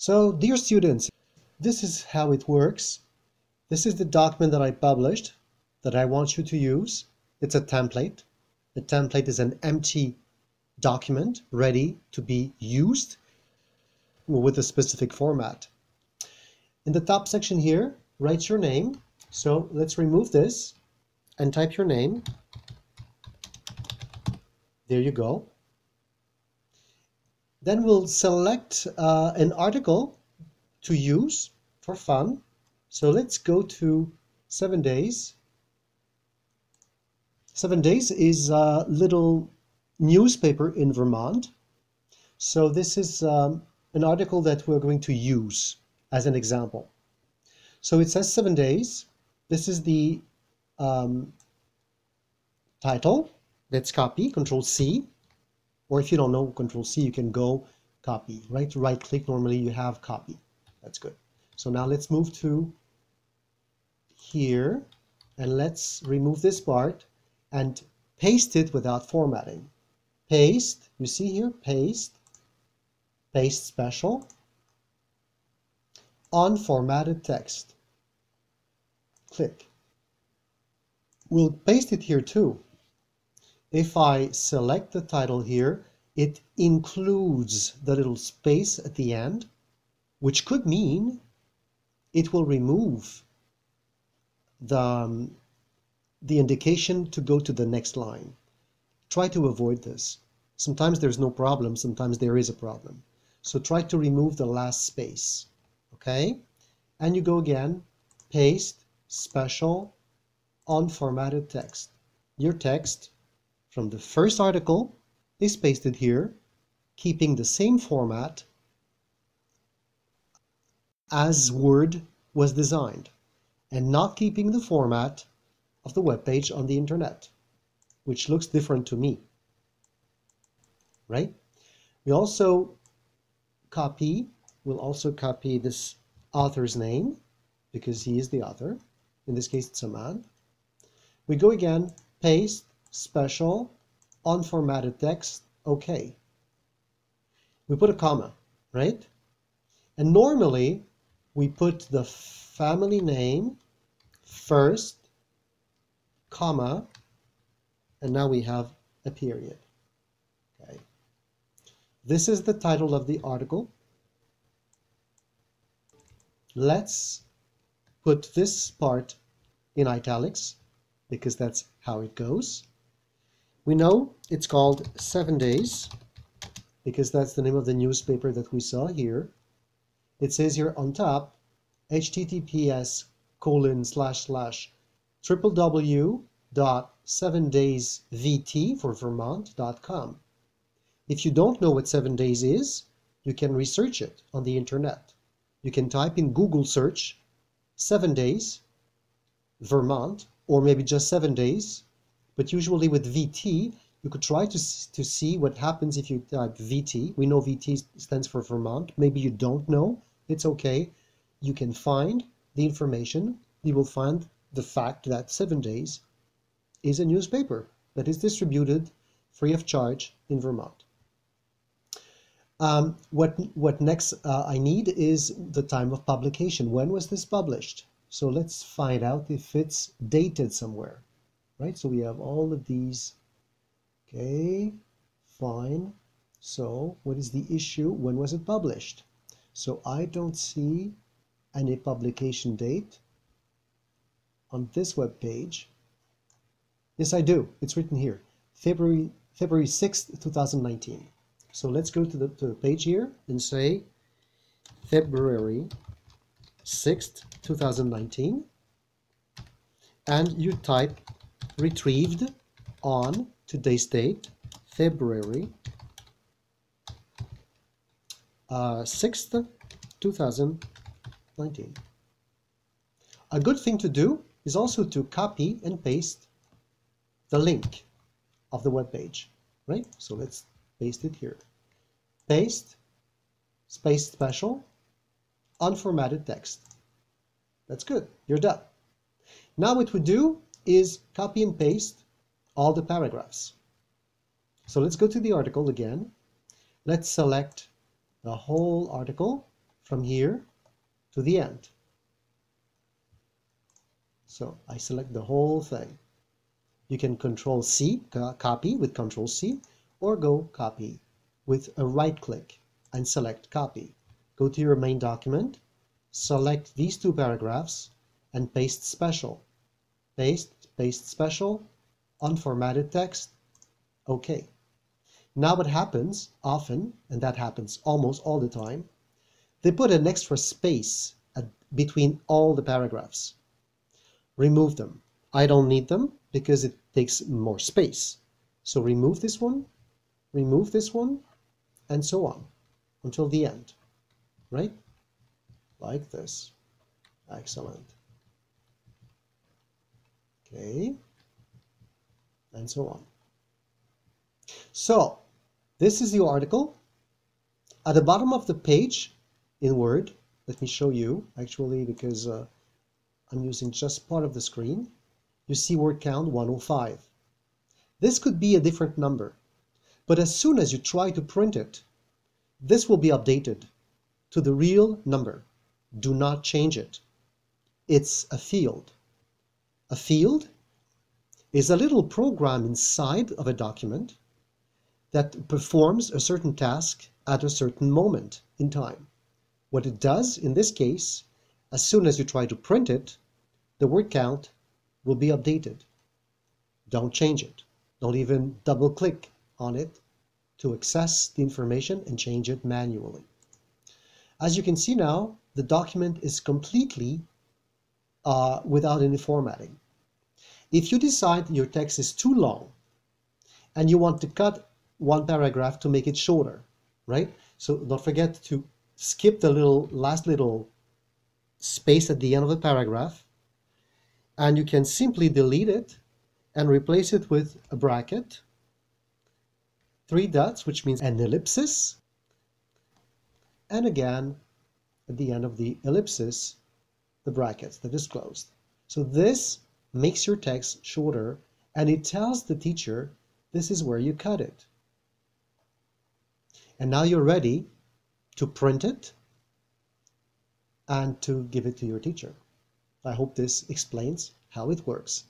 So, dear students, this is how it works. This is the document that I published that I want you to use. It's a template. The template is an empty document ready to be used with a specific format. In the top section here, write your name. So let's remove this and type your name. There you go. Then we'll select an article to use for fun. So let's go to 7 days. 7 days is a little newspaper in Vermont. So this is an article that we're going to use as an example. So it says 7 days. This is the title. Let's copy, Control C. Or if you don't know Control C, you can go copy. Right click, normally you have copy. That's good. So now let's move to here and let's remove this part and paste it without formatting. Paste, you see here, paste special, unformatted text. Click. We'll paste it here too. If I select the title here, it includes the little space at the end, which could mean it will remove the indication to go to the next line. Try to avoid this. Sometimes there's no problem, sometimes there is a problem. So try to remove the last space, okay? And you go again, paste, special, unformatted text. Your text from the first article is pasted here, keeping the same format as Word was designed, and not keeping the format of the web page on the internet, which looks different to me, right? We'll also copy this author's name, because he is the author. In this case, it's a man. We go again, paste, special, unformatted text, okay. We put a comma, right? And normally we put the family name first, comma, and now we have a period. Okay. This is the title of the article. Let's put this part in italics because that's how it goes. We know it's called 7 days because that's the name of the newspaper that we saw here. It says here on top, https://www.7daysvt for Vermont.com. If you don't know what 7 days is, you can research it on the internet. You can type in Google search 7 days Vermont, or maybe just 7 days, but usually with VT, you could try to see what happens if you type VT. We know VT stands for Vermont. Maybe you don't know. It's okay. You can find the information. You will find the fact that 7 days is a newspaper that is distributed free of charge in Vermont. What next I need is the time of publication. When was this published? So let's find out if it's dated somewhere, right? So we have all of these. Okay, fine. So what is the issue? When was it published? So I don't see any publication date on this web page. Yes, I do. It's written here, February 6th, 2019. So let's go to the page here and say February 6th, 2019. And you type retrieved on today's date, February 6th, 2019. A good thing to do is also to copy and paste the link of the web page, right? So let's paste it here. Paste, space special, unformatted text. That's good. You're done. Now what we do is copy and paste all the paragraphs. So let's go to the article again. Let's select the whole article from here to the end. So I select the whole thing. You can Control C, copy with Control C, or go copy with a right click and select copy. Go to your main document, select these two paragraphs and paste special. Paste special, unformatted text, OK. Now what happens often, and that happens almost all the time, they put an extra space between all the paragraphs. Remove them. I don't need them because it takes more space. So remove this one, and so on until the end, right? Like this. Excellent. Okay, and so on. So this is the article. At the bottom of the page in Word, let me show you actually because I'm using just part of the screen. You see word count 105. This could be a different number, but as soon as you try to print it, this will be updated to the real number. Do not change it. It's a field. A field is a little program inside of a document that performs a certain task at a certain moment in time. What it does in this case, as soon as you try to print it, the word count will be updated. Don't change it. Don't even double click on it to access the information and change it manually. As you can see now, the document is completely without any formatting. If you decide your text is too long and you want to cut one paragraph to make it shorter, right? So don't forget to skip the last little space at the end of the paragraph, and you can simply delete it and replace it with a bracket, 3 dots, which means an ellipsis, and again at the end of the ellipsis the brackets that is closed. So this makes your text shorter, and it tells the teacher this is where you cut it. And now you're ready to print it and to give it to your teacher. I hope this explains how it works.